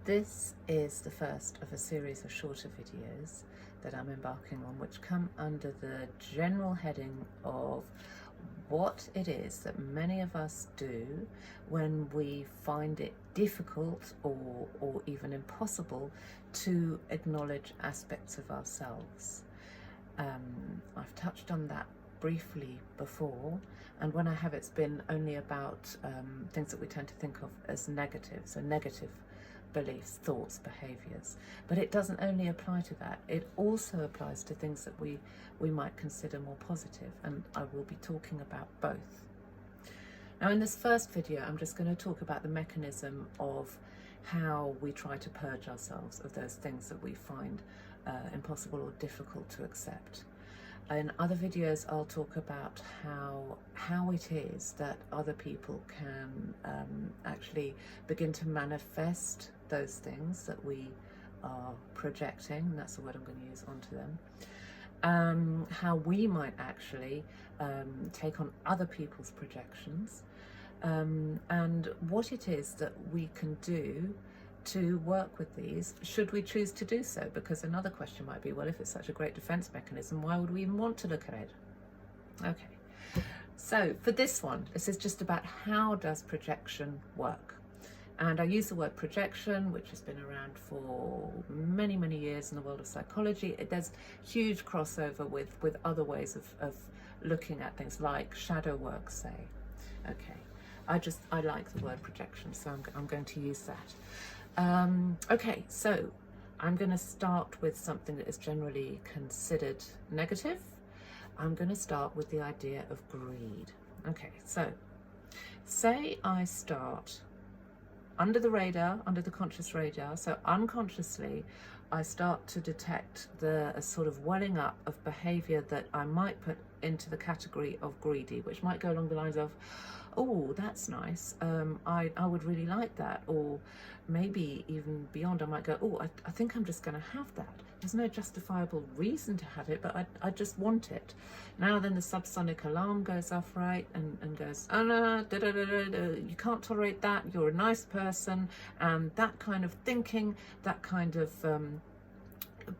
This is the first of a series of shorter videos that I'm embarking on, which come under the general heading of what it is that many of us do when we find it difficult or even impossible to acknowledge aspects of ourselves. I've touched on that briefly before, and when I have, it's been only about things that we tend to think of as negative, so negative beliefs, thoughts, behaviours. But it doesn't only apply to that, it also applies to things that we might consider more positive, and I will be talking about both. Now, in this first video, I'm just going to talk about the mechanism of how we try to purge ourselves of those things that we find impossible or difficult to accept. In other videos, I'll talk about how it is that other people can actually begin to manifest those things that we are projecting, and that's the word I'm going to use, onto them. How we might actually take on other people's projections, and what it is that we can do to work with these, should we choose to do so. Because another question might be, well, if it's such a great defense mechanism, why would we even want to look at it? Okay, so for this one, this is just about how does projection work. And I use the word projection, which has been around for many, many years in the world of psychology. There's huge crossover with other ways of looking at things, like shadow work, say. Okay, I like the word projection, so I'm going to use that. Okay, so I'm going to start with something that is generally considered negative. I'm going to start with the idea of greed. Okay, so say I start under the radar, under the conscious radar, so unconsciously I start to detect a sort of welling up of behavior that I might put into the category of greedy, which might go along the lines of, oh, that's nice, I would really like that. Or maybe even beyond, I might go, oh, I think I'm just going to have that. There's no justifiable reason to have it, but I just want it. Now then the subsonic alarm goes off, right, and goes, oh no, you can't tolerate that, you're a nice person. And that kind of thinking, that kind of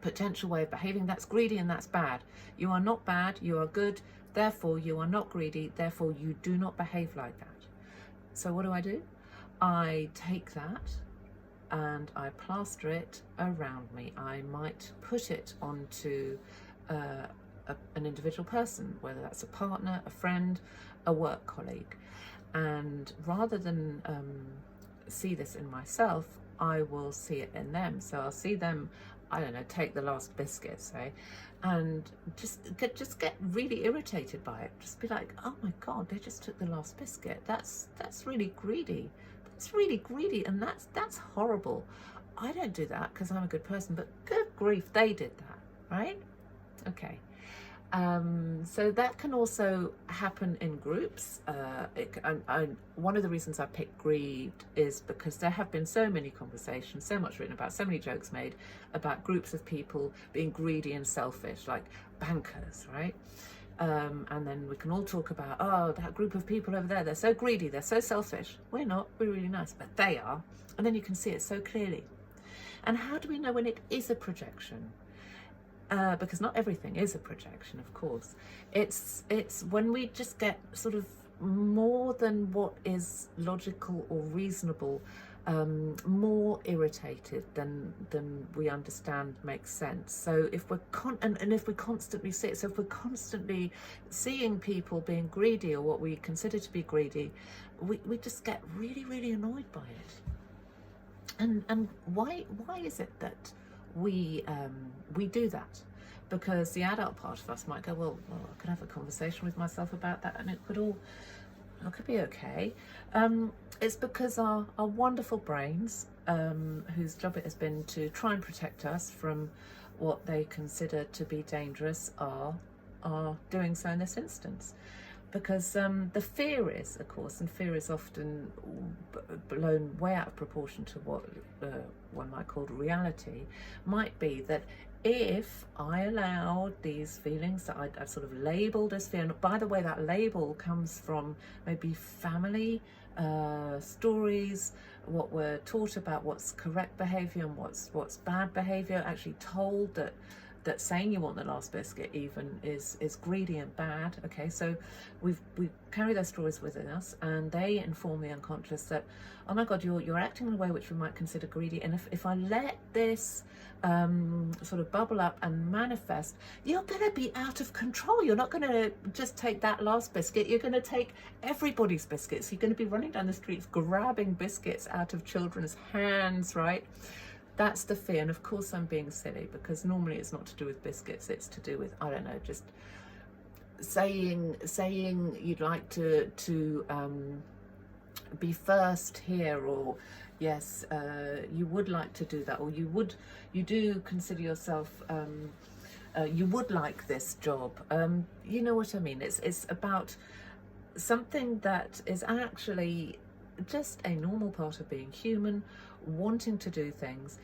potential way of behaving, that's greedy and that's bad. You are not bad, you are good, therefore you are not greedy, therefore you do not behave like that. So what do? I take that and I plaster it around me. I might put it onto an individual person, whether that's a partner, a friend, a work colleague. And rather than see this in myself, I will see it in them. So I'll see them, I don't know, take the last biscuit, say, and just get really irritated by it. Just be like, oh my God, they just took the last biscuit. That's really greedy. That's really greedy, and that's horrible. I don't do that because I'm a good person, but good grief, they did that, right? Okay. So that can also happen in groups. One of the reasons I picked greed is because there have been so many conversations, so much written about, so many jokes made about groups of people being greedy and selfish, like bankers, right? And then we can all talk about, oh, that group of people over there, they're so greedy, they're so selfish. We're not, we're really nice, but they are. And then you can see it so clearly. And how do we know when it is a projection? Because not everything is a projection, of course. It's when we just get sort of more than what is logical or reasonable, more irritated than we understand makes sense. So if we're and if we constantly see it, so if we're constantly seeing people being greedy or what we consider to be greedy, we just get really, really annoyed by it. And why is it that we do that? Because the adult part of us might go, well, I could have a conversation with myself about that, and it could be okay. It's because our wonderful brains, whose job it has been to try and protect us from what they consider to be dangerous, are doing so in this instance. Because the fear is, of course, and fear is often blown way out of proportion to what one might call reality, might be that if I allowed these feelings that I've sort of labelled as fear, and by the way, that label comes from maybe family stories, what we're taught about what's correct behaviour and what's bad behaviour, actually told that saying you want the last biscuit even is greedy and bad. Okay, so we carry those stories within us, and they inform the unconscious that, oh my God, you're acting in a way which we might consider greedy, and if I let this sort of bubble up and manifest, you're going to be out of control. You're not going to just take that last biscuit, you're going to take everybody's biscuits. You're going to be running down the streets grabbing biscuits out of children's hands, right? That's the fear. And of course I'm being silly, because normally it's not to do with biscuits, it's to do with, I don't know, just saying you'd like to be first here, or yes, you would like to do that, or you do consider yourself you would like this job. You know what I mean? It's about something that is actually just a normal part of being human, wanting to do things,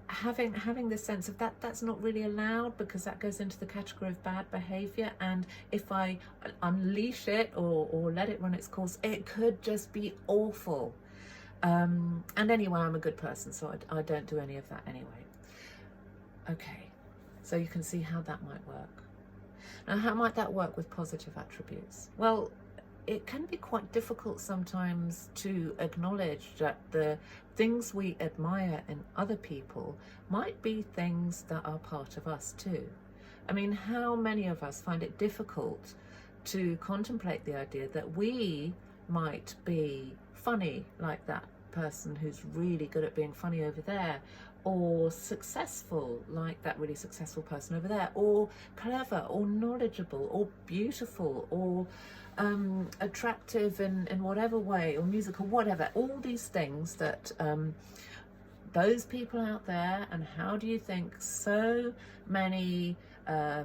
having this sense of that's not really allowed, because that goes into the category of bad behavior, and if I unleash it or let it run its course, it could just be awful. And anyway, I'm a good person, so I don't do any of that anyway. Okay, so you can see how that might work. Now, how might that work with positive attributes? Well, it can be quite difficult sometimes to acknowledge that the things we admire in other people might be things that are part of us too. I mean, how many of us find it difficult to contemplate the idea that we might be funny like that person who's really good at being funny over there, or successful like that really successful person over there, or clever or knowledgeable or beautiful or attractive in whatever way, or musical, whatever, all these things that those people out there. And how do you think so many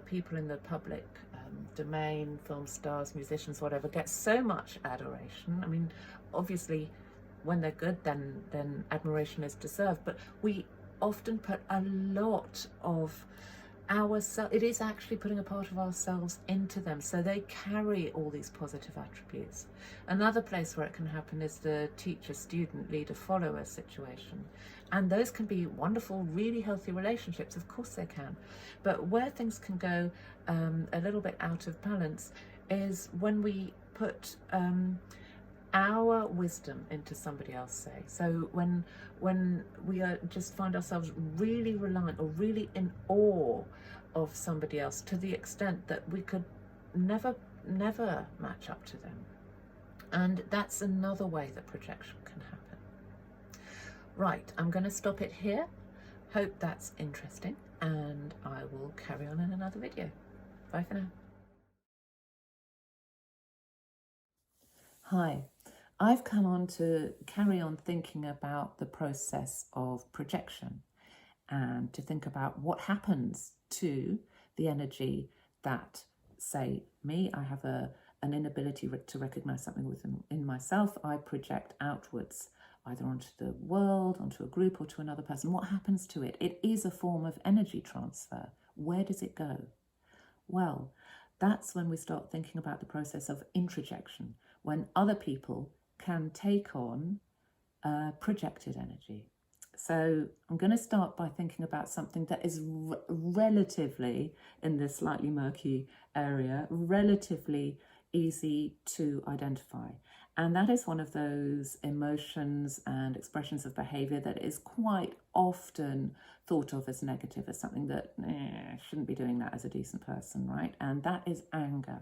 people in the public domain, film stars, musicians, whatever, get so much adoration? I mean, obviously when they're good, then admiration is deserved, but we often put a lot of ourselves, it is actually putting a part of ourselves into them, so they carry all these positive attributes. Another place where it can happen is the teacher, student, leader, follower situation, and those can be wonderful, really healthy relationships, of course they can, but where things can go a little bit out of balance is when we put our wisdom into somebody else, say. So when we just find ourselves really reliant or really in awe of somebody else, to the extent that we could never match up to them. And that's another way that projection can happen. Right, I'm going to stop it here. Hope that's interesting, and I will carry on in another video. Bye for now. Hi. I've come on to carry on thinking about the process of projection, and to think about what happens to the energy that, say, me, I have an inability to recognize something in myself. I project outwards, either onto the world, onto a group, or to another person. What happens to it? It is a form of energy transfer. Where does it go? Well, that's when we start thinking about the process of introjection, when other people can take on projected energy. So I'm going to start by thinking about something that is relatively, in this slightly murky area, relatively easy to identify. And that is one of those emotions and expressions of behavior that is quite often thought of as negative, as something that shouldn't be doing that as a decent person, right? And that is anger.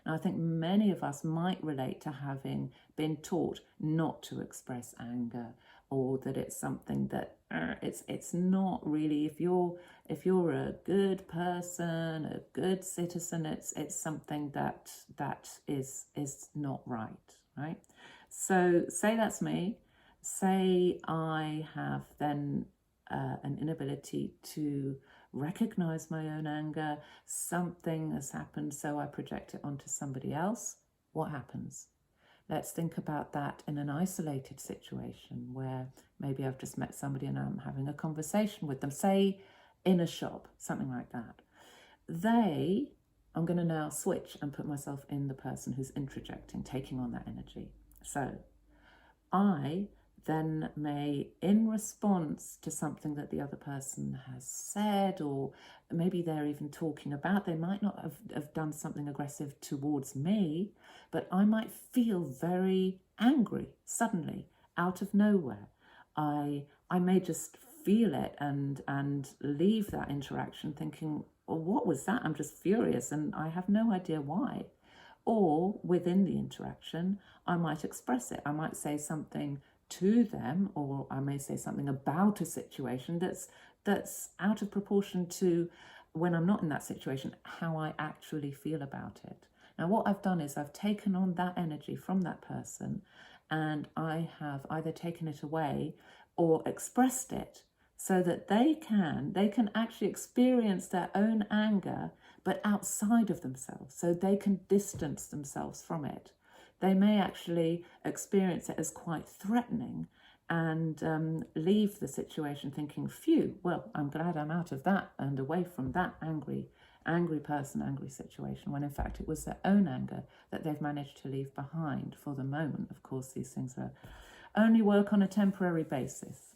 Now, I think many of us might relate to having been taught not to express anger, or that it's something that it's not really, if you're a good person, a good citizen, it's something that is not right? So say that's me. Say I have then an inability to recognize my own anger. Something has happened, so I project it onto somebody else. What happens? Let's think about that in an isolated situation where maybe I've just met somebody and I'm having a conversation with them. Say in a shop, something like that. I'm going to now switch and put myself in the person who's introjecting, taking on that energy. So I then may, in response to something that the other person has said, or maybe they're even talking about, they might not have done something aggressive towards me, but I might feel very angry suddenly out of nowhere. I may just feel it and leave that interaction thinking, well, what was that? I'm just furious and I have no idea why. Or within the interaction, I might express it. I might say something to them, or I may say something about a situation that's out of proportion to, when I'm not in that situation, how I actually feel about it. Now, what I've done is I've taken on that energy from that person, and I have either taken it away or expressed it so that they can actually experience their own anger, but outside of themselves, so they can distance themselves from it. They may actually experience it as quite threatening and leave the situation thinking, phew, well, I'm glad I'm out of that and away from that angry person, angry situation, when in fact it was their own anger that they've managed to leave behind for the moment. Of course, these things only work on a temporary basis.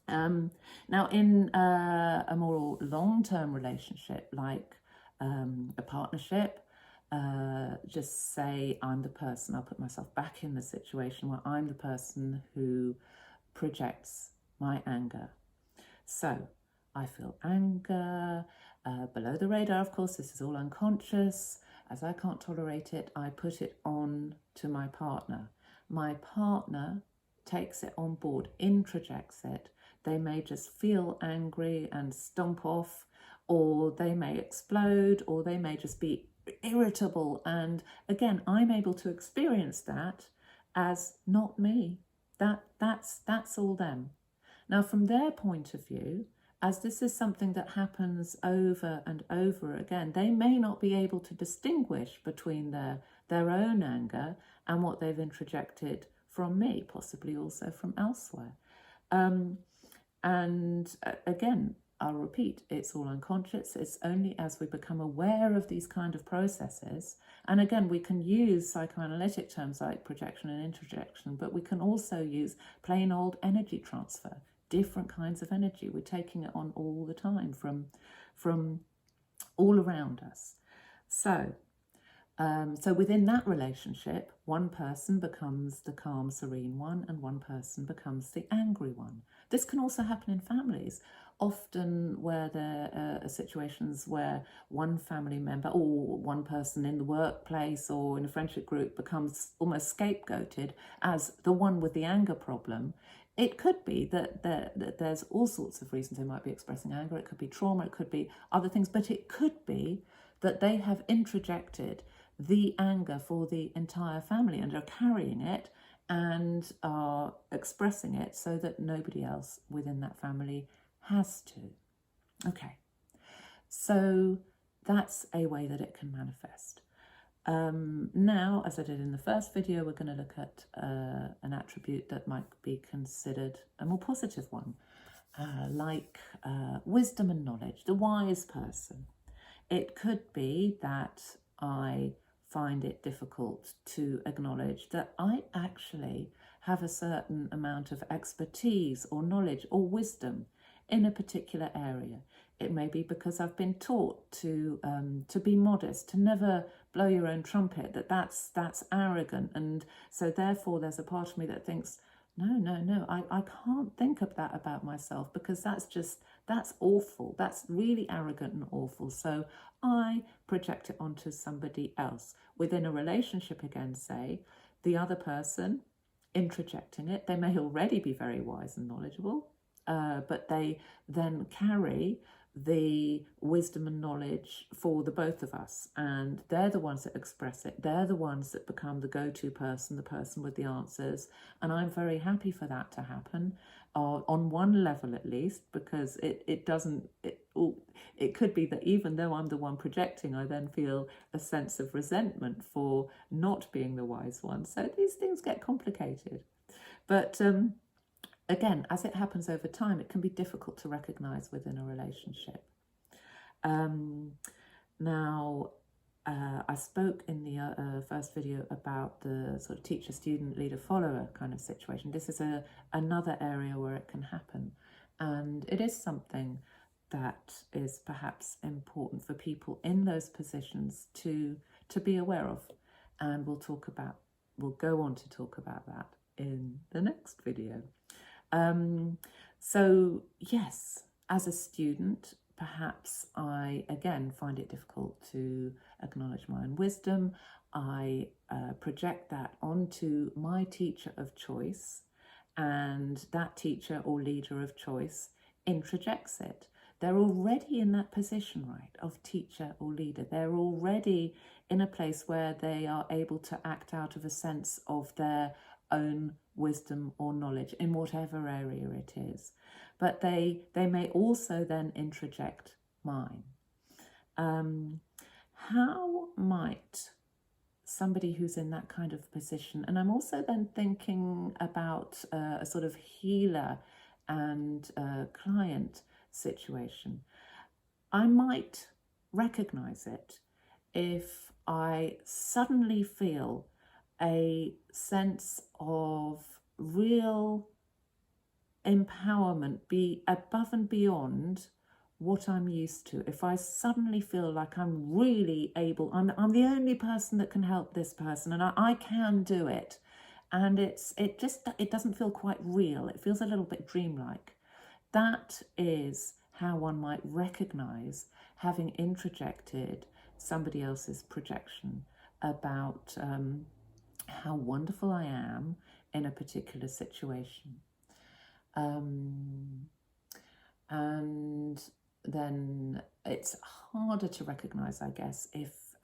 Now, in a more long-term relationship, like a partnership, just say I'm the person, I'll put myself back in the situation where I'm the person who projects my anger. So I feel anger below the radar. Of course, this is all unconscious. As I can't tolerate it, I put it on to my partner. My partner takes it on board, introjects it. They may just feel angry and stomp off, or they may explode, or they may just be irritable. And again, I'm able to experience that as not me. That's all them. Now, from their point of view, as this is something that happens over and over again, they may not be able to distinguish between their own anger and what they've introjected from me, possibly also from elsewhere. And again, I'll repeat, it's all unconscious. It's only as we become aware of these kind of processes, and again, we can use psychoanalytic terms like projection and introjection, but we can also use plain old energy transfer, different kinds of energy. We're taking it on all the time from all around us. So within that relationship, one person becomes the calm, serene one, and one person becomes the angry one. This can also happen in families, often where there are situations where one family member or one person in the workplace or in a friendship group becomes almost scapegoated as the one with the anger problem. It could be that there's all sorts of reasons they might be expressing anger. It could be trauma, it could be other things, but it could be that they have introjected the anger for the entire family and are carrying it and are expressing it so that nobody else within that family has to. Okay, so that's a way that it can manifest. Now, as I did in the first video, we're going to look at an attribute that might be considered a more positive one, like wisdom and knowledge, the wise person. It could be that I find it difficult to acknowledge that I actually have a certain amount of expertise or knowledge or wisdom in a particular area. It may be because I've been taught to be modest, to never blow your own trumpet, that's arrogant, and so therefore there's a part of me that thinks, no, I can't think of that about myself, because that's awful, that's really arrogant and awful, so I project it onto somebody else. Within a relationship again, say, the other person introjecting it, they may already be very wise and knowledgeable, but they then carry the wisdom and knowledge for the both of us, and they're the ones that express it. They're the ones that become the go-to person, the person with the answers, and I'm very happy for that to happen on one level at least, because it could be that even though I'm the one projecting, I then feel a sense of resentment for not being the wise one. So these things get complicated, but again, as it happens over time, it can be difficult to recognize within a relationship. Now, I spoke in the first video about the sort of teacher, student, leader, follower kind of situation. This is another area where it can happen. And it is something that is perhaps important for people in those positions to be aware of. And we'll go on to talk about that in the next video. So yes, as a student, perhaps I, again, find it difficult to acknowledge my own wisdom. I project that onto my teacher of choice, and that teacher or leader of choice introjects it. They're already in that position, right, of teacher or leader. They're already in a place where they are able to act out of a sense of their own wisdom or knowledge in whatever area it is. But they may also then introject mine. How might somebody who's in that kind of position, and I'm also then thinking about a sort of healer and client situation, I might recognize it if I suddenly feel a sense of real empowerment, be above and beyond what I'm used to. If I suddenly feel like I'm really able, I'm the only person that can help this person, and I can do it, and it doesn't feel quite real. It feels a little bit dreamlike. That is how one might recognize having introjected somebody else's projection about how wonderful I am in a particular situation. And then it's harder to recognize, I guess, if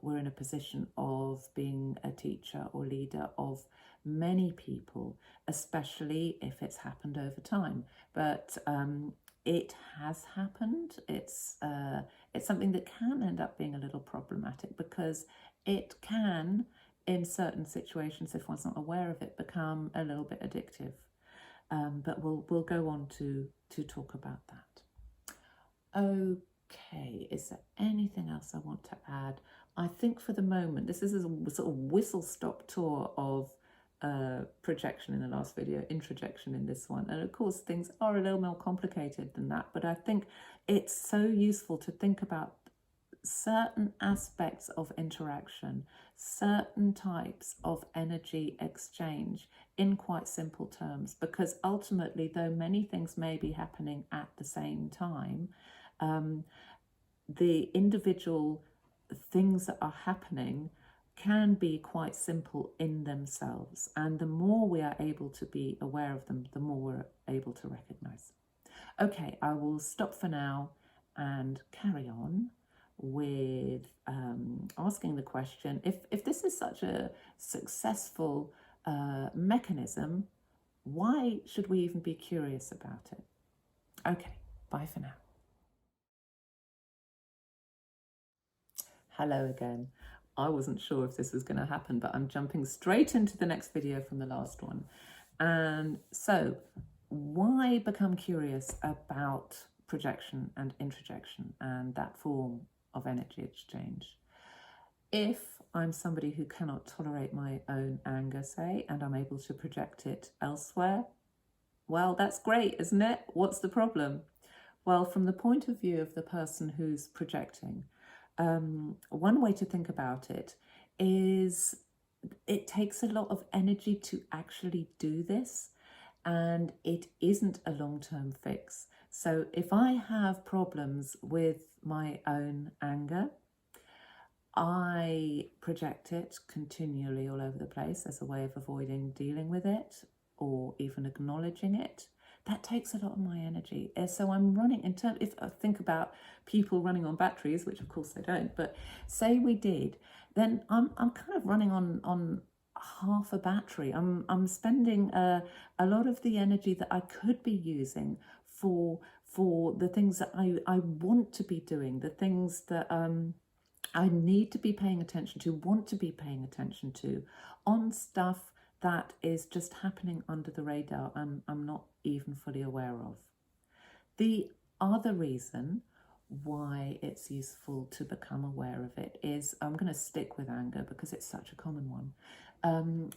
we're in a position of being a teacher or leader of many people, especially if it's happened over time. But it has happened. It's something that can end up being a little problematic, because it can, in certain situations, if one's not aware of it, become a little bit addictive. But we'll go on to talk about that. Okay, is there anything else I want to add? I think for the moment, this is a sort of whistle-stop tour of projection in the last video, introjection in this one. And of course, things are a little more complicated than that, but I think it's so useful to think about certain aspects of interaction, certain types of energy exchange in quite simple terms, because ultimately, though many things may be happening at the same time, the individual things that are happening can be quite simple in themselves, and the more we are able to be aware of them, the more we're able to recognize them. Okay, I will stop for now and carry on with asking the question, if this is such a successful mechanism, why should we even be curious about it? Okay, bye for now. Hello again. I wasn't sure if this was going to happen, but I'm jumping straight into the next video from the last one. And so, why become curious about projection and introjection and that form of energy exchange? If I'm somebody who cannot tolerate my own anger, say, and I'm able to project it elsewhere, well, that's great, isn't it? What's the problem? Well, from the point of view of the person who's projecting, one way to think about it is it takes a lot of energy to actually do this, and it isn't a long-term fix. So if I have problems with my own anger, I project it continually all over the place as a way of avoiding dealing with it or even acknowledging it. That takes a lot of my energy. So I'm running, if I think about people running on batteries, which of course they don't, but say we did, then I'm kind of running on half a battery. I'm spending a lot of the energy that I could be using for the things that I want to be doing, the things that I need to be paying attention to, want to be paying attention to, on stuff that is just happening under the radar and I'm not even fully aware of. The other reason why it's useful to become aware of it is, I'm going to stick with anger because it's such a common one,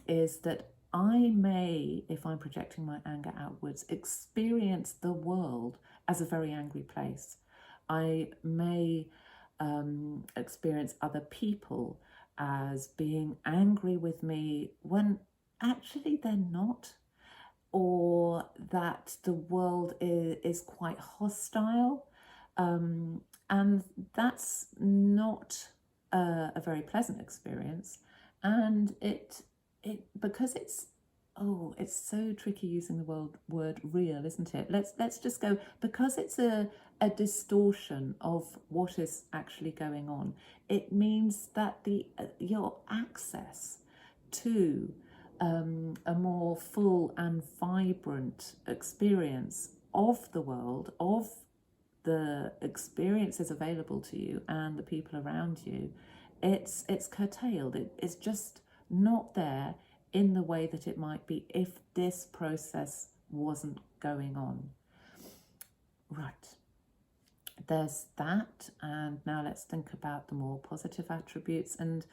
is that I may, if I'm projecting my anger outwards, experience the world as a very angry place. I may experience other people as being angry with me when actually they're not, or that the world is quite hostile, and that's not a very pleasant experience. And it because it's so tricky using the word real, isn't it? Let's just go, because it's a distortion of what is actually going on. It means that your access to a more full and vibrant experience of the world, of the experiences available to you and the people around you, it's curtailed. It's just not there in the way that it might be if this process wasn't going on. Right. There's that, and now let's think about the more positive attributes, and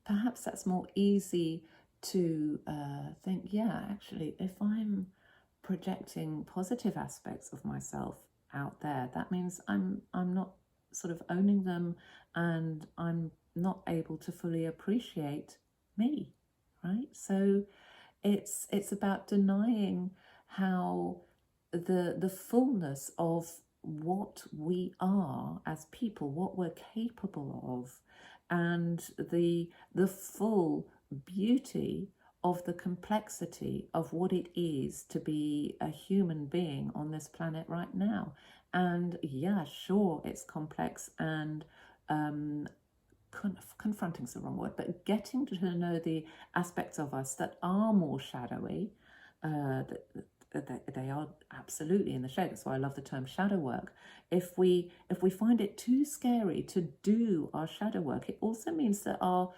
perhaps that's more easy to think, yeah, actually, if I'm projecting positive aspects of myself out there, that means I'm not sort of owning them, and I'm not able to fully appreciate me, right? So it's about denying how the fullness of what we are as people, what we're capable of, and the full beauty of the complexity of what it is to be a human being on this planet right now. And yeah, sure, it's complex, and confronting's the wrong word, but getting to know the aspects of us that are more shadowy, they are absolutely in the shade. That's why I love the term shadow work. If we find it too scary to do our shadow work, it also means that our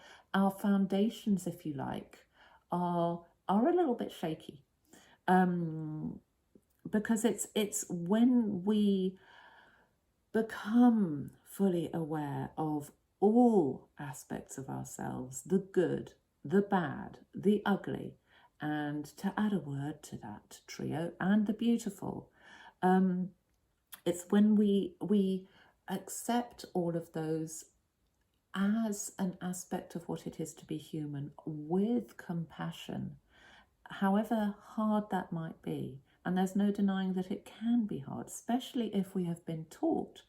foundations, if you like, are a little bit shaky, because it's when we become fully aware of all aspects of ourselves, the good, the bad, the ugly, and to add a word to that trio, and the beautiful. It's when we accept all of those as an aspect of what it is to be human, with compassion, however hard that might be. And there's no denying that it can be hard, especially if we have been taught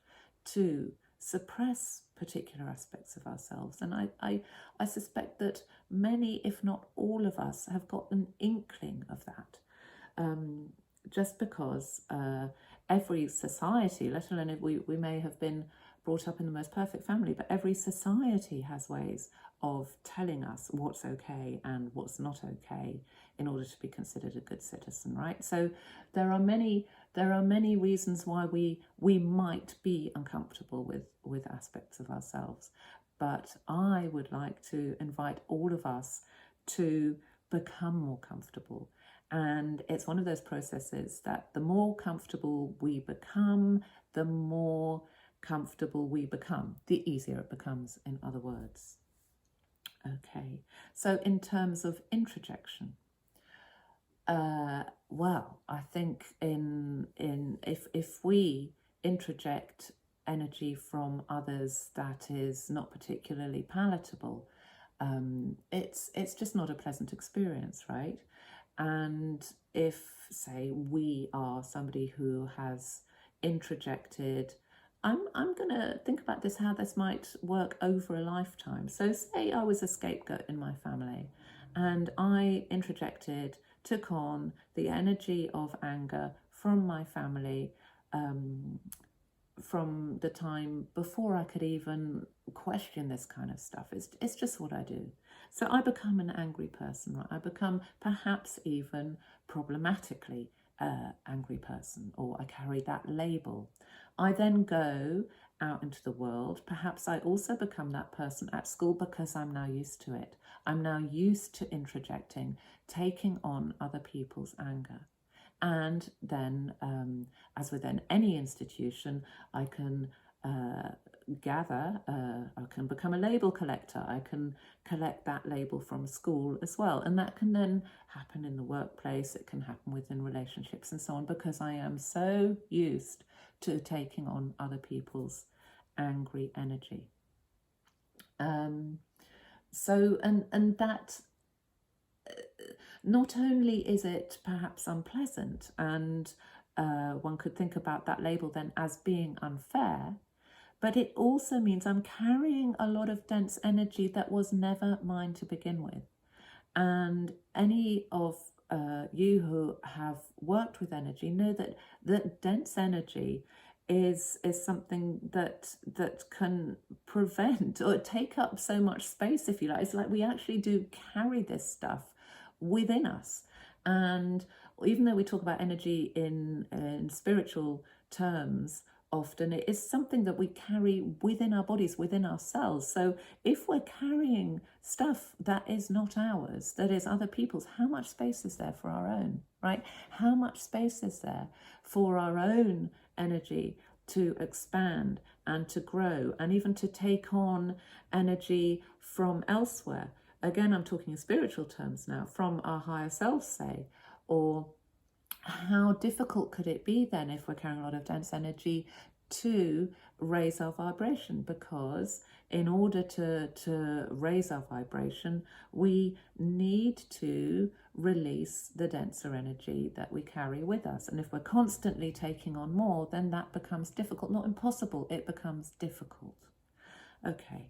to suppress particular aspects of ourselves. And I suspect that many, if not all of us, have got an inkling of that. Just because every society, let alone if we may have been brought up in the most perfect family, but every society has ways of telling us what's okay and what's not okay in order to be considered a good citizen, right? So there are many reasons why we might be uncomfortable with aspects of ourselves. But I would like to invite all of us to become more comfortable. And it's one of those processes that the more comfortable we become, the more comfortable we become, the easier it becomes, in other words. Okay, so in terms of introjection, well, I think if we introject energy from others that is not particularly palatable, it's just not a pleasant experience, right? And if, say, we are somebody who has introjected, I'm going to think about this, how this might work over a lifetime. So say I was a scapegoat in my family and I introjected, took on the energy of anger from my family, from the time before I could even question this kind of stuff. It's just what I do. So I become an angry person, right? I become perhaps even problematically angry person, or I carry that label. I then go out into the world, perhaps I also become that person at school because I'm now used to it. I'm now used to introjecting, taking on other people's anger. And then, as within any institution, I can gather, I can become a label collector. I can collect that label from school as well. And that can then happen in the workplace. It can happen within relationships and so on, because I am so used to taking on other people's angry energy. And that, not only is it perhaps unpleasant, and one could think about that label then as being unfair, but it also means I'm carrying a lot of dense energy that was never mine to begin with. And any of you who have worked with energy know that dense energy is something that can prevent or take up so much space, if you like. It's like we actually do carry this stuff within us. And even though we talk about energy in spiritual terms, often it is something that we carry within our bodies, within ourselves. So if we're carrying stuff that is not ours, that is other people's, how much space is there for our own, right? How much space is there for our own energy to expand and to grow, and even to take on energy from elsewhere? Again, I'm talking in spiritual terms now, from our higher selves, say. Or how difficult could it be then, if we're carrying a lot of dense energy, to raise our vibration? Because in order to raise our vibration, we need to release the denser energy that we carry with us. And if we're constantly taking on more, then that becomes difficult. Not impossible, it becomes difficult. Okay.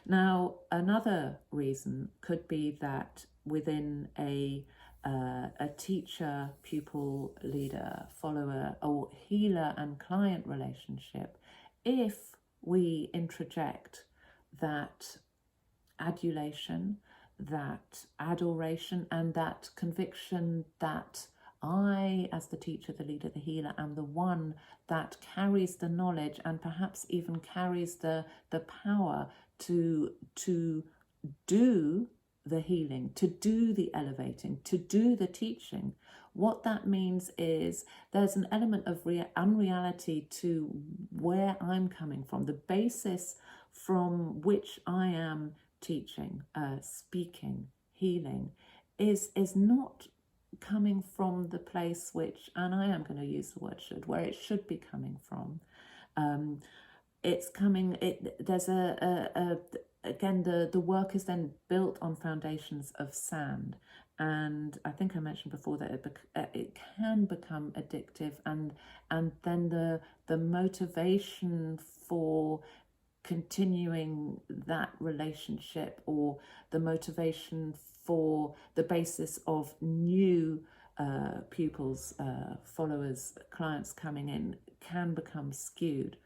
Now, another reason could be that within a teacher, pupil, leader, follower, or healer and client relationship, if we introject that adulation, that adoration, and that conviction that I, as the teacher, the leader, the healer, am the one that carries the knowledge and perhaps even carries the power to do the healing, to do the elevating, to do the teaching. What that means is there's an element of unreality to where I'm coming from. The basis from which I am teaching, speaking, healing is not coming from the place which, and I am going to use the word should, where it should be coming from. It's coming, there's again, the work is then built on foundations of sand. And I think I mentioned before that it can become addictive, and then the motivation for continuing that relationship, or the motivation for the basis of new pupils, followers, clients coming in, can become skewed.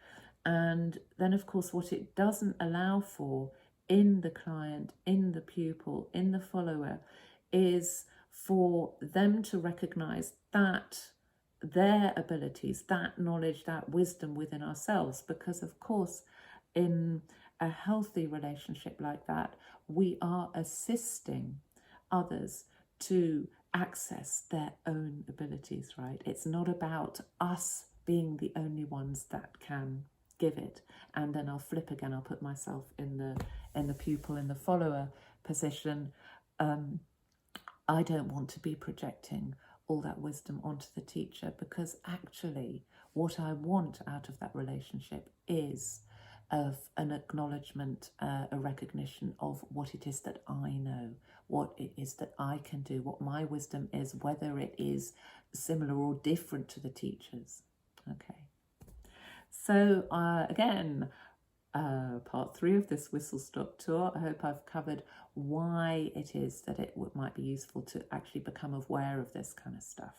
And then, of course, what it doesn't allow for in the client, in the pupil, in the follower, is for them to recognize that their abilities, that knowledge, that wisdom within ourselves. Because, of course, in a healthy relationship like that, we are assisting others to access their own abilities, right? It's not about us being the only ones that can give it. And then I'll flip again, I'll put myself in the pupil, in the follower position. I don't want to be projecting all that wisdom onto the teacher, because actually what I want out of that relationship is of an acknowledgement, a recognition of what it is that I know, what it is that I can do, what my wisdom is, whether it is similar or different to the teacher's. Okay. So again, part 3 of this whistle stop tour. I hope I've covered why it is that it might be useful to actually become aware of this kind of stuff.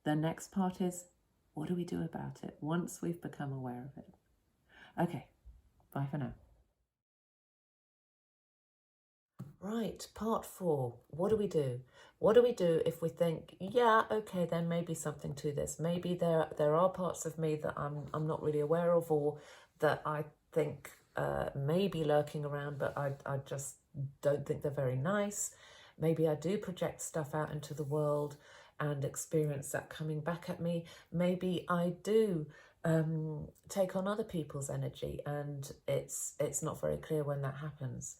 The next part is, what do we do about it once we've become aware of it? Okay, bye for now. Right, part 4. What do we do? What do we do if we think, yeah, okay, then maybe something to this. Maybe there are parts of me that I'm not really aware of, or that I think may be lurking around, but I just don't think they're very nice. Maybe I do project stuff out into the world and experience that coming back at me. Maybe I do take on other people's energy, and it's not very clear when that happens.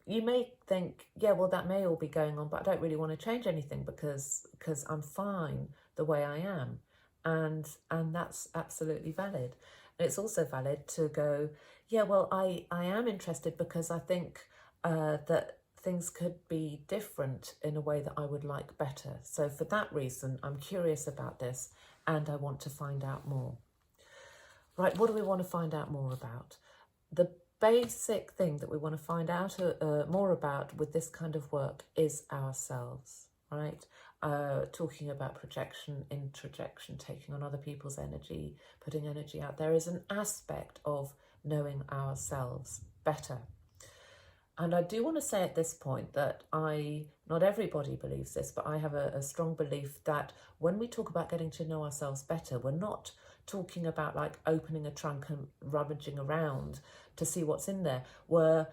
You may think, yeah, well, that may all be going on, but I don't really want to change anything because I'm fine the way I am, and that's absolutely valid. And it's also valid to go, yeah, well, I am interested because I think that things could be different in a way that I would like better. So for that reason, I'm curious about this and I want to find out more. Right, what do we want to find out more about? The basic thing that we want to find out more about with this kind of work is ourselves, right? Talking about projection, introjection, taking on other people's energy, putting energy out. There is an aspect of knowing ourselves better. And I do want to say at this point that not everybody believes this, but I have a strong belief that when we talk about getting to know ourselves better, we're not talking about like opening a trunk and rummaging around to see what's in there, where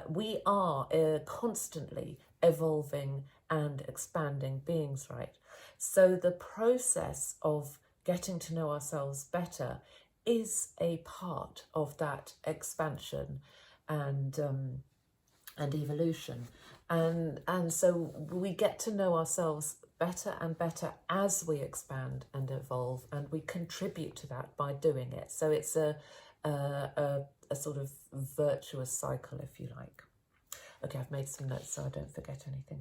we are constantly evolving and expanding beings, right? So the process of getting to know ourselves better is a part of that expansion and evolution, and so we get to know ourselves better and better as we expand and evolve, and we contribute to that by doing it. So it's a sort of virtuous cycle, if you like. Okay, I've made some notes so I don't forget anything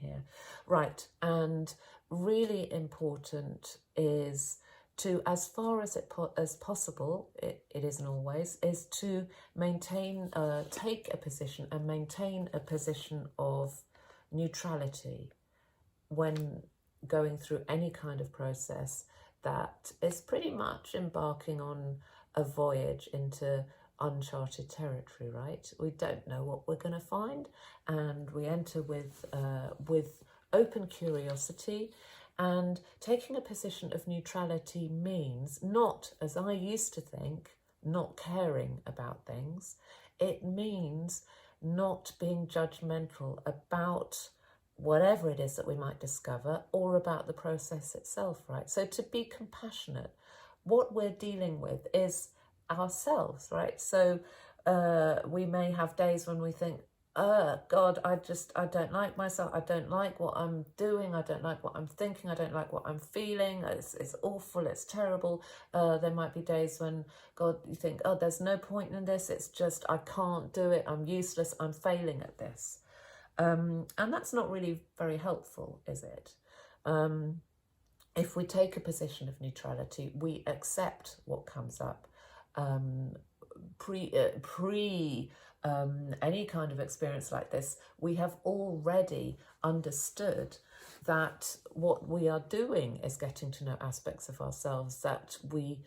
here. Right, and really important is to, as far as possible, it isn't always, is to maintain, take a position and maintain a position of neutrality when going through any kind of process that is pretty much embarking on a voyage into uncharted territory, right? We don't know what we're going to find, and we enter with open curiosity. And taking a position of neutrality means not, as I used to think, not caring about things. It means not being judgmental about whatever it is that we might discover, or about the process itself, right? So to be compassionate, what we're dealing with is ourselves, right? So we may have days when we think, oh God, I don't like myself, I don't like what I'm doing, I don't like what I'm thinking, I don't like what I'm feeling, it's awful, it's terrible. There might be days when, God, you think, oh, there's no point in this, it's just, I can't do it, I'm useless, I'm failing at this. And that's not really very helpful, is it? If we take a position of neutrality, we accept what comes up. Any kind of experience like this, we have already understood that what we are doing is getting to know aspects of ourselves that we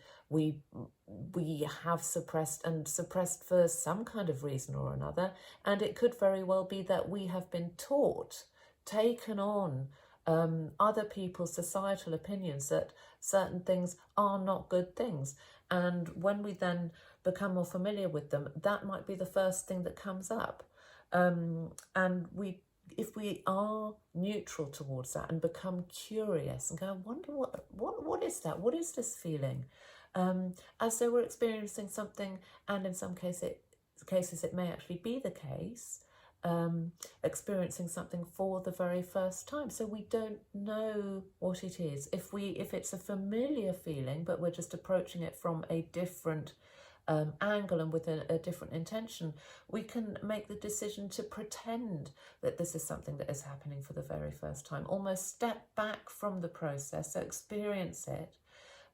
have suppressed for some kind of reason or another, and it could very well be that we have been taught, taken on other people's societal opinions that certain things are not good things, and when we then become more familiar with them, that might be the first thing that comes up, and if we are neutral towards that and become curious and go, I wonder what is that? What is this feeling? As though we're experiencing something, and in some cases it may actually be the case, experiencing something for the very first time. So we don't know what it is. If it's a familiar feeling, but we're just approaching it from a different angle and with a different intention, we can make the decision to pretend that this is something that is happening for the very first time. Almost step back from the process, so experience it,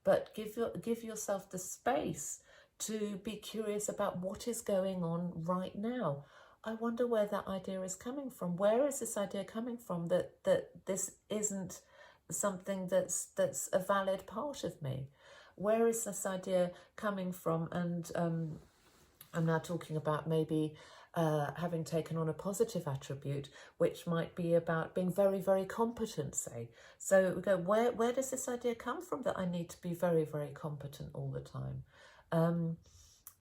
but give yourself the space to be curious about what is going on right now. I wonder where that idea is coming from. Where is this idea coming from that this isn't something that's a valid part of me? Where is this idea coming from? And I'm now talking about maybe having taken on a positive attribute, which might be about being very, very competent, say. So we go, where does this idea come from that I need to be very, very competent all the time?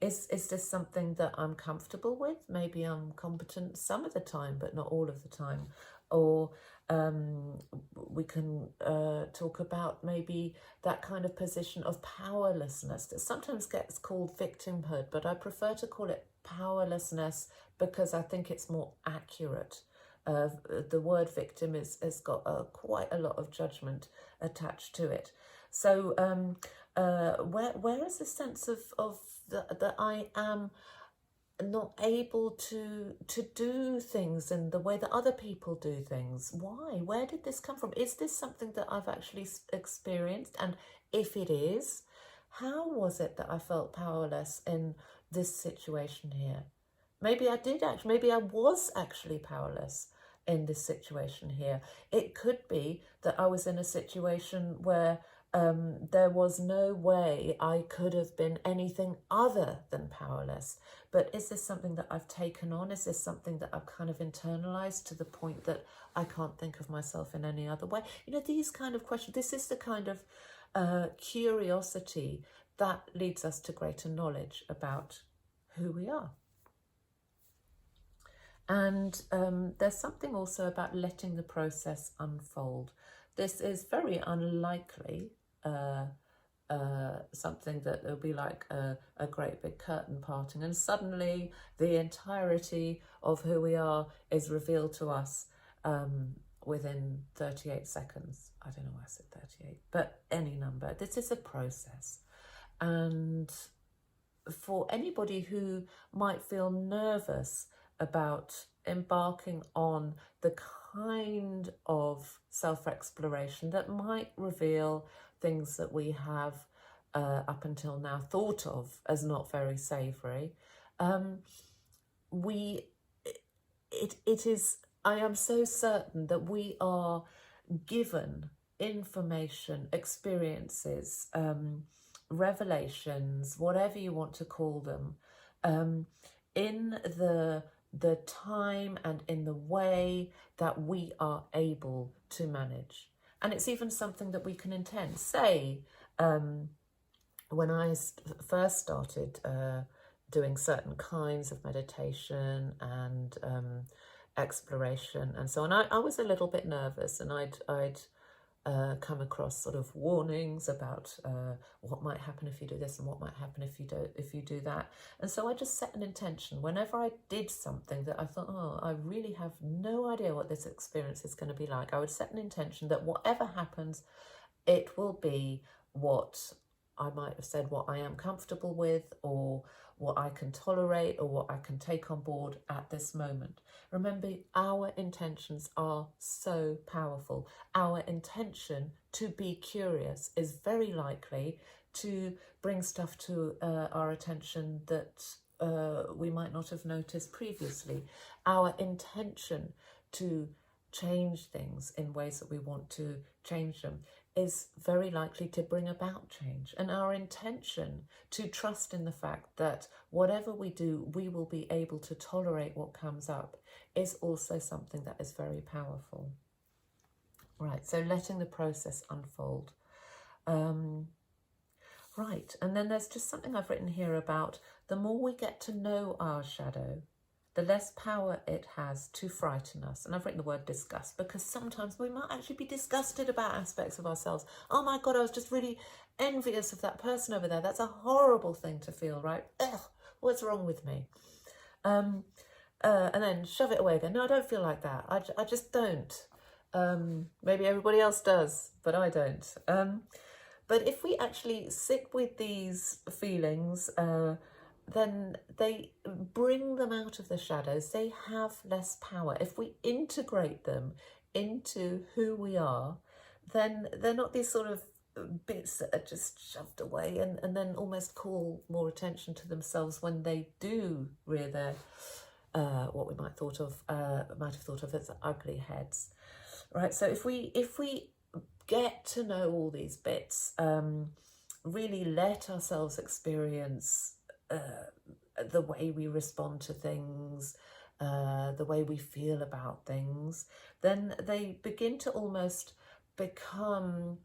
Is this something that I'm comfortable with? Maybe I'm competent some of the time, but not all of the time. Or we can talk about maybe that kind of position of powerlessness that sometimes gets called victimhood, but I prefer to call it powerlessness because I think it's more accurate. The word victim has got quite a lot of judgment attached to it. So where is the sense of that I am not able to do things in the way that other people do things? Why? Where did this come from? Is this something that I've actually experienced? And if it is, how was it that I felt powerless in this situation here? Maybe I did actually, maybe I was actually powerless in this situation here. It could be that I was in a situation where there was no way I could have been anything other than powerless. But is this something that I've taken on? Is this something that I've kind of internalized to the point that I can't think of myself in any other way? You know, these kind of questions, this is the kind of curiosity that leads us to greater knowledge about who we are. And there's something also about letting the process unfold. This is very unlikely something that will be like a great big curtain parting and suddenly the entirety of who we are is revealed to us within 38 seconds. I don't know why I said 38, but any number. This is a process. And for anybody who might feel nervous about embarking on the kind of self-exploration that might reveal things that we have up until now thought of as not very savoury, I am so certain that we are given information, experiences, revelations, whatever you want to call them, in the time and in the way that we are able to manage. And it's even something that we can intend. Say, when I first started doing certain kinds of meditation and exploration and so on, I was a little bit nervous, and I'd come across sort of warnings about what might happen if you do this and what might happen if you do that. And so I just set an intention whenever I did something that I thought, oh, I really have no idea what this experience is going to be like. I would set an intention that whatever happens, it will be what I might have said, what I am comfortable with, or what I can tolerate, or what I can take on board at this moment. Remember, our intentions are so powerful. Our intention to be curious is very likely to bring stuff to our attention that we might not have noticed previously. Our intention to change things in ways that we want to change them is very likely to bring about change. And our intention to trust in the fact that whatever we do, we will be able to tolerate what comes up is also something that is very powerful. Right, so letting the process unfold. Right, and then there's just something I've written here about the more we get to know our shadow, the less power it has to frighten us. And I've written the word disgust because sometimes we might actually be disgusted about aspects of ourselves. Oh my God, I was just really envious of that person over there. That's a horrible thing to feel, right? Ugh, what's wrong with me? And then shove it away again. No, I don't feel like that. I just don't. Maybe everybody else does, but I don't. But if we actually sit with these feelings, then they bring them out of the shadows. They have less power. If we integrate them into who we are, then they're not these sort of bits that are just shoved away and then almost call more attention to themselves when they do rear their what we might have thought of as ugly heads. Right, so if we get to know all these bits, really let ourselves experience the way we respond to things, the way we feel about things, then they begin to almost become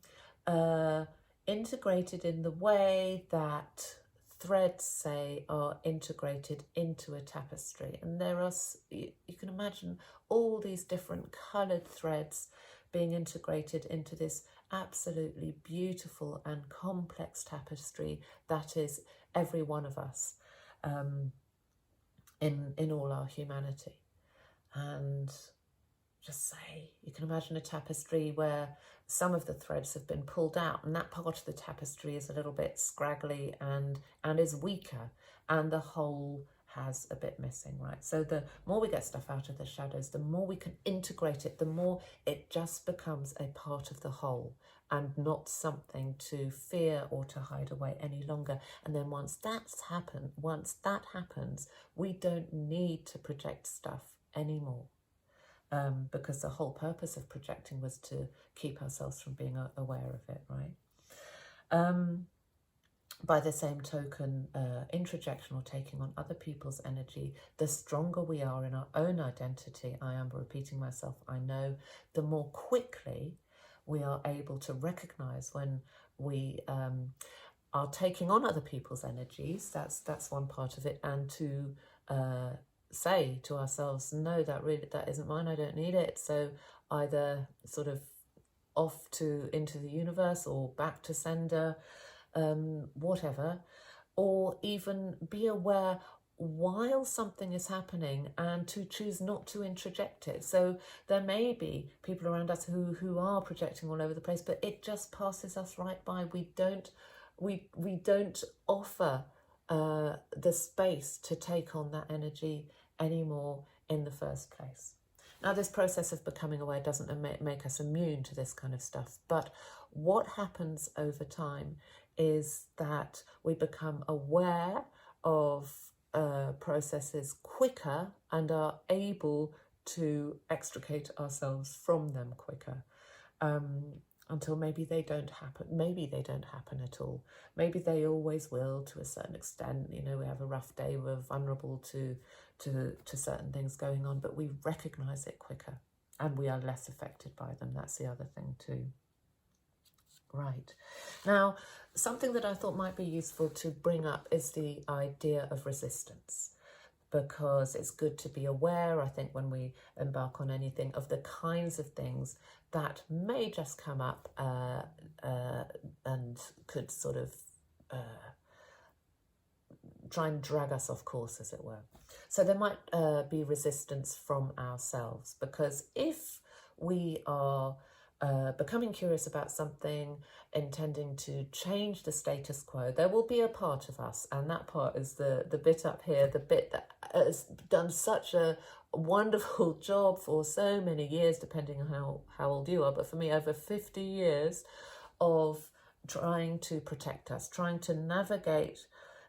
integrated in the way that threads, say, are integrated into a tapestry. And there are, you can imagine all these different coloured threads being integrated into this absolutely beautiful and complex tapestry that is every one of us, in all our humanity. And just say, you can imagine a tapestry where some of the threads have been pulled out, and that part of the tapestry is a little bit scraggly and is weaker, and the whole has a bit missing, right? So the more we get stuff out of the shadows, the more we can integrate it, the more it just becomes a part of the whole and not something to fear or to hide away any longer. And then once that happens, we don't need to project stuff anymore. Because the whole purpose of projecting was to keep ourselves from being aware of it, right? By the same token, introjection, or taking on other people's energy, the stronger we are in our own identity, I am repeating myself, I know, the more quickly we are able to recognize when we are taking on other people's energies. That's one part of it, and to say to ourselves, no, that isn't mine, I don't need it. So either sort of off into the universe or back to sender, whatever, or even be aware while something is happening and to choose not to introject it. So there may be people around us who are projecting all over the place, but it just passes us right by. We don't offer the space to take on that energy anymore in the first place. Now, this process of becoming aware doesn't make us immune to this kind of stuff, but what happens over time is that we become aware of processes quicker and are able to extricate ourselves from them quicker. Until maybe they don't happen. Maybe they don't happen at all. Maybe they always will to a certain extent. You know, we have a rough day, we're vulnerable to certain things going on, but we recognise it quicker and we are less affected by them. That's the other thing too. Right. Now, something that I thought might be useful to bring up is the idea of resistance, because it's good to be aware, I think, when we embark on anything, of the kinds of things that may just come up and could sort of try and drag us off course, as it were. So there might be resistance from ourselves, because if we are becoming curious about something, intending to change the status quo, there will be a part of us, and that part is the bit up here, the bit that has done such a wonderful job for so many years, depending on how old you are, but for me, over 50 years of trying to protect us, trying to navigate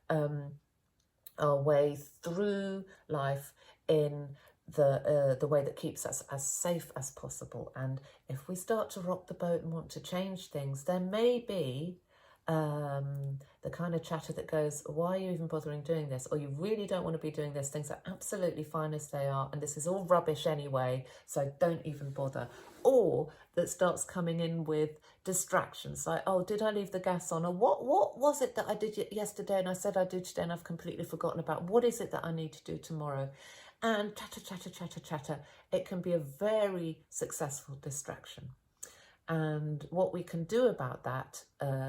our way through life in the way that keeps us as safe as possible. And if we start to rock the boat and want to change things, there may be the kind of chatter that goes, why are you even bothering doing this? Or you really don't want to be doing this. Things are absolutely fine as they are, and this is all rubbish anyway, so don't even bother. Or that starts coming in with distractions, like, oh, did I leave the gas on? Or what was it that I did yesterday and I said I'd do today and I've completely forgotten about? What is it that I need to do tomorrow? And chatter. It can be a very successful distraction. And what we can do about that,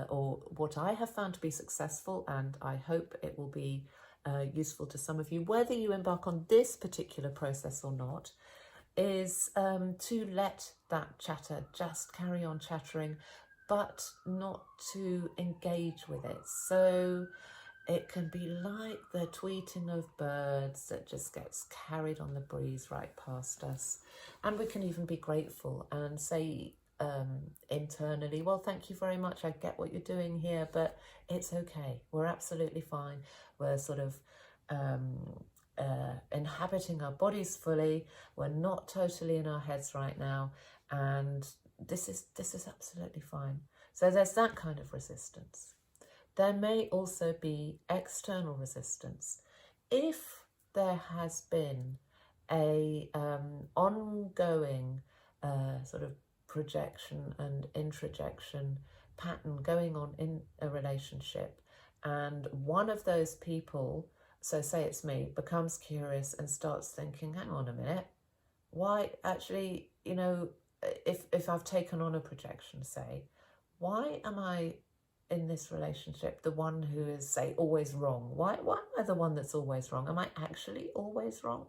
or what I have found to be successful, and I hope it will be useful to some of you, whether you embark on this particular process or not, is to let that chatter just carry on chattering, but not to engage with it. So it can be like the tweeting of birds that just gets carried on the breeze right past us. And we can even be grateful and say internally, well, thank you very much, I get what you're doing here, but it's okay, we're absolutely fine. We're sort of inhabiting our bodies fully, we're not totally in our heads right now, and this is absolutely fine. So there's that kind of resistance. There may also be external resistance if there has been a ongoing sort of projection and introjection pattern going on in a relationship, and one of those people, so say it's me, becomes curious and starts thinking, hang on a minute, why actually, you know, if I've taken on a projection, say, why am I in this relationship the one who is, say, always wrong? Why am I the one that's always wrong? Am I actually always wrong?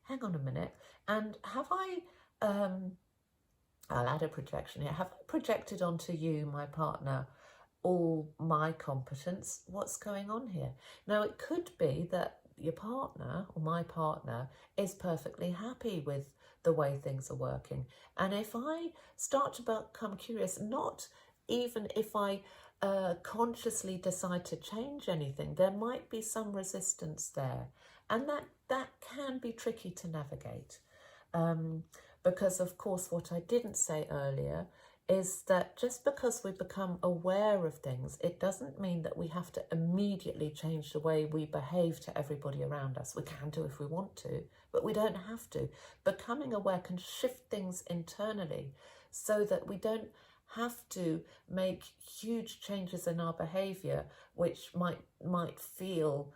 Hang on a minute. And have I, I'll add a projection here, have I projected onto you, my partner, all my competence? What's going on here? Now, it could be that your partner or my partner is perfectly happy with the way things are working. And if I start to become curious, not even if I consciously decide to change anything, there might be some resistance there. And that can be tricky to navigate. Because, of course, what I didn't say earlier is that just because we become aware of things, it doesn't mean that we have to immediately change the way we behave to everybody around us. We can do if we want to, but we don't have to. Becoming aware can shift things internally so that we don't have to make huge changes in our behaviour, which might feel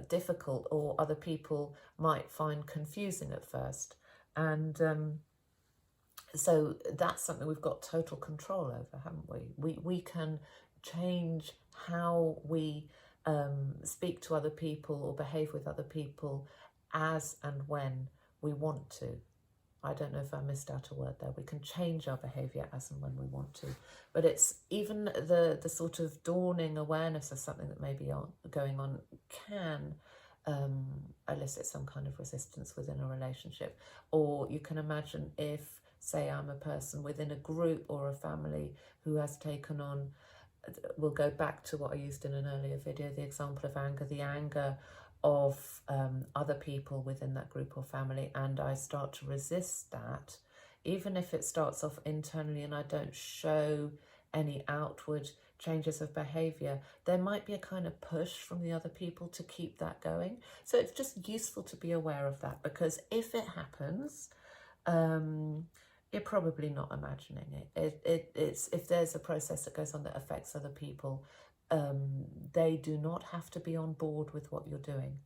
difficult, or other people might find confusing at first. And so that's something we've got total control over, haven't we? We can change how we speak to other people or behave with other people as and when we want to. I don't know if I missed out a word there. We can change our behaviour as and when we want to. But it's even the sort of dawning awareness of something that may be going on can elicit some kind of resistance within a relationship. Or you can imagine if, say, I'm a person within a group or a family who has taken on, we'll go back to what I used in an earlier video, the example of anger, the anger of other people within that group or family, and I start to resist that, even if it starts off internally and I don't show any outward changes of behaviour, there might be a kind of push from the other people to keep that going. So it's just useful to be aware of that, because if it happens, you're probably not imagining it. It's if there's a process that goes on that affects other people, they do not have to be on board with what you're doing.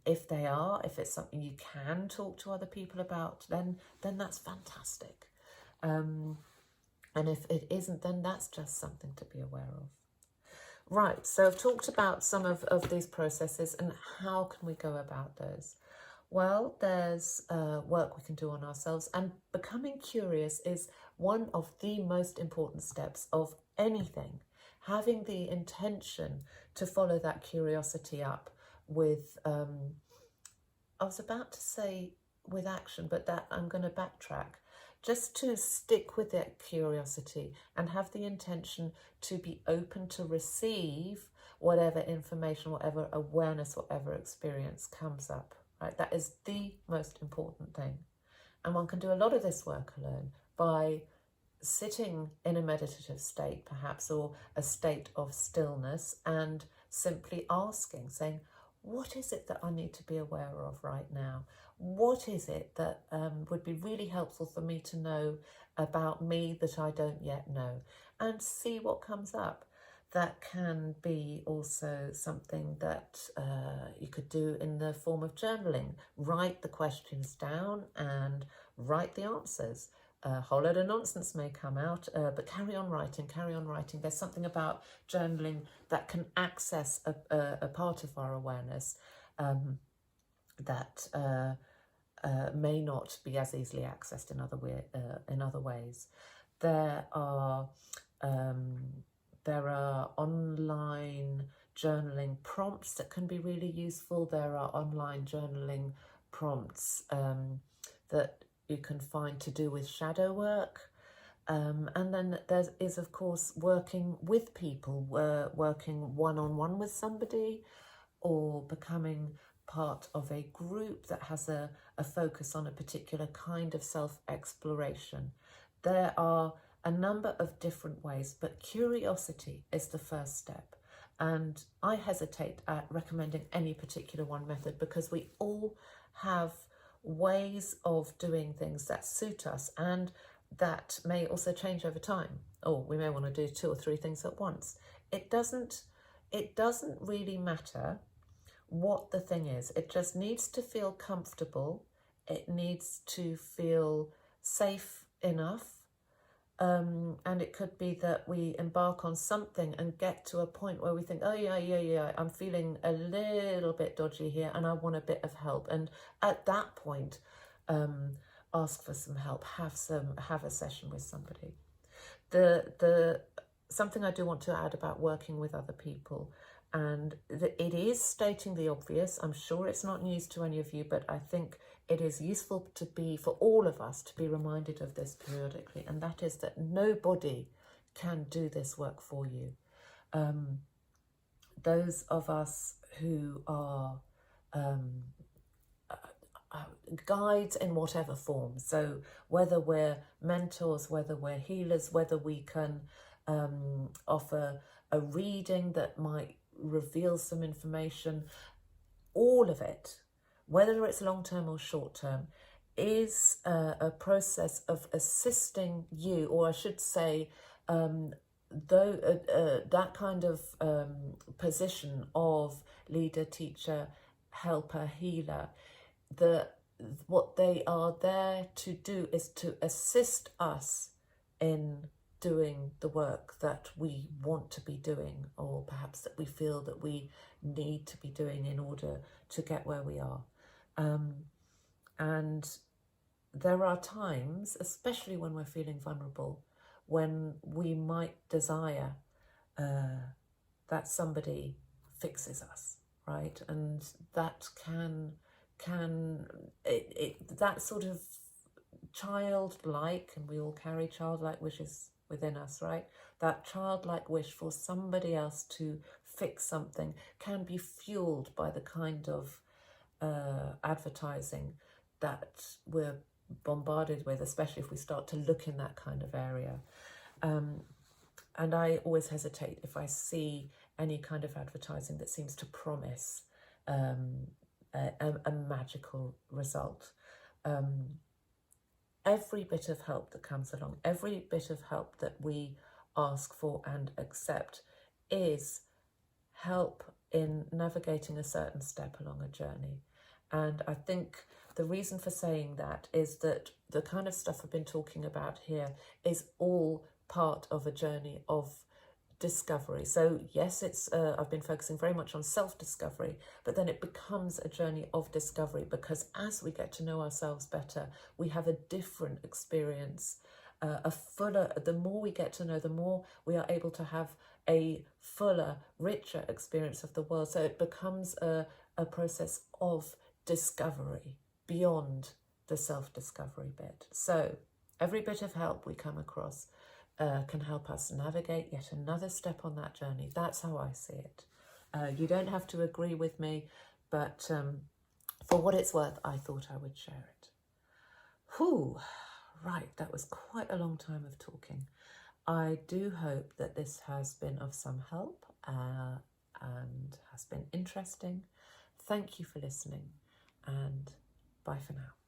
If they are, if it's something you can talk to other people about, then that's fantastic. And if it isn't, then that's just something to be aware of. Right, so I've talked about some of these processes and how can we go about those. Well, there's work we can do on ourselves, and becoming curious is one of the most important steps of anything. Having the intention to follow that curiosity up with, I was about to say with action, but that I'm going to backtrack. Just to stick with that curiosity and have the intention to be open to receive whatever information, whatever awareness, whatever experience comes up. Right? That is the most important thing. And one can do a lot of this work alone by sitting in a meditative state, perhaps, or a state of stillness, and simply asking, saying, what is it that I need to be aware of right now? What is it that would be really helpful for me to know about me that I don't yet know? And see what comes up. That can be also something that you could do in the form of journaling. Write the questions down and write the answers. A whole load of nonsense may come out, but carry on writing, carry on writing. There's something about journaling that can access a part of our awareness that may not be as easily accessed in other ways. There are online journaling prompts that can be really useful. There are online journaling prompts that you can find to do with shadow work. And then there is, of course, working with people, working one-on-one with somebody, or becoming part of a group that has a focus on a particular kind of self-exploration. There are a number of different ways, but curiosity is the first step. And I hesitate at recommending any particular one method because we all have ways of doing things that suit us and that may also change over time. Or we may want to do 2 or 3 things at once. It doesn't really matter what the thing is. It just needs to feel comfortable. It needs to feel safe enough. And it could be that we embark on something and get to a point where we think, oh yeah, I'm feeling a little bit dodgy here and I want a bit of help. And at that point, ask for some help, have a session with somebody. Something I do want to add about working with other people, and it is stating the obvious. I'm sure it's not news to any of you, but I think it is useful for all of us to be reminded of this periodically, and that is that nobody can do this work for you. Those of us who are guides in whatever form, so whether we're mentors, whether we're healers, whether we can offer a reading that might reveal some information, all of it, whether it's long-term or short-term, is a process of assisting you, or I should say, that kind of position of leader, teacher, helper, healer, what they are there to do is to assist us in doing the work that we want to be doing, or perhaps that we feel that we need to be doing in order to get where we are. And there are times, especially when we're feeling vulnerable, when we might desire that somebody fixes us, right? And that that sort of childlike, and we all carry childlike wishes within us, right? That childlike wish for somebody else to fix something can be fueled by the kind of advertising that we're bombarded with, especially if we start to look in that kind of area. And I always hesitate if I see any kind of advertising that seems to promise a magical result. Every bit of help that comes along, every bit of help that we ask for and accept is help in navigating a certain step along a journey. And I think the reason for saying that is that the kind of stuff I've been talking about here is all part of a journey of discovery. So yes, I've been focusing very much on self-discovery, but then it becomes a journey of discovery, because as we get to know ourselves better, we have a different experience, the more we get to know, the more we are able to have a fuller, richer experience of the world. So it becomes a process of discovery beyond the self-discovery bit. So every bit of help we come across can help us navigate yet another step on that journey. That's how I see it. You don't have to agree with me, but for what it's worth, I thought I would share it. Whew, right, that was quite a long time of talking. I do hope that this has been of some help and has been interesting. Thank you for listening, and bye for now.